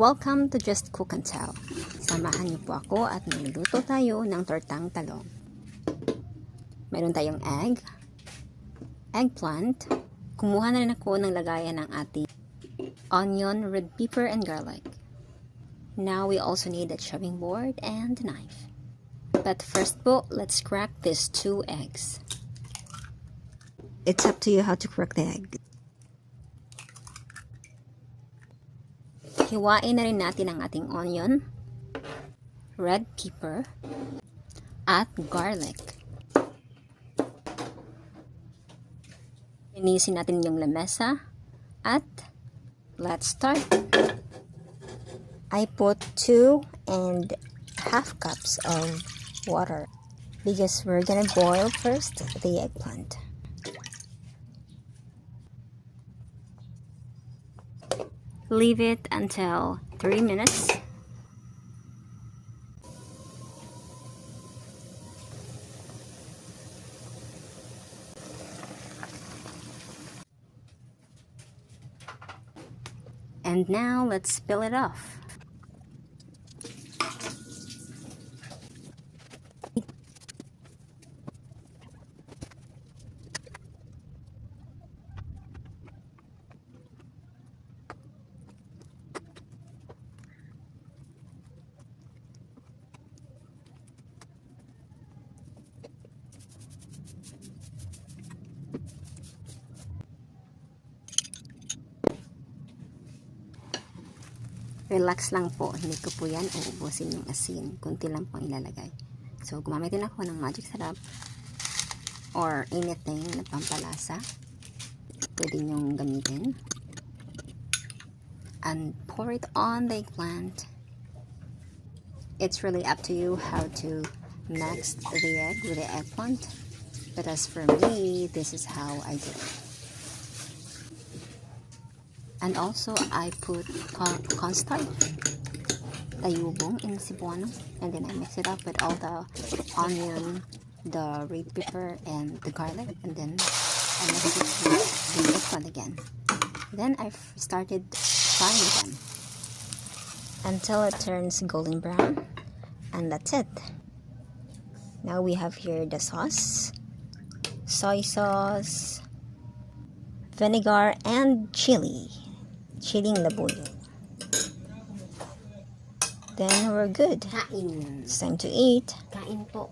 Welcome to Just Cook and Tell. Samahan niyo po ako at magluluto tayo ng tortang talong. Meron tayong eggplant. Kumuha na rin ako ng lagayan ng ating onion, red pepper, and garlic. Now we also need a chopping board and a knife. But first po, let's crack these 2 eggs. It's up to you how to crack the egg. Hiwain na rin natin ang ating onion, red pepper, at garlic. Linisin natin yung lamesa at let's start. I put 2.5 cups of water because we're gonna boil first the eggplant. Leave it until 3 minutes. And now let's peel it off. Relax lang po, hindi ko po yan uubusin yung asin. Kunti lang po ilalagay. So, gumamit din ako ng magic sarap or anything na pampalasa. Pwede nyong gamitin. And pour it on the eggplant. It's really up to you how to mix the egg with the eggplant. But as for me, this is how I do it. And also, I put cornstarch, tayubong in Cebuano, and then I mix it up with all the onion, the red pepper, and the garlic, and then I mix it with the eggplant again. Then I started frying them until it turns golden brown, and that's it. Now we have here the sauce, soy sauce, vinegar, and chili labuyo. Then we're good. Kain. It's time to eat. Kain po.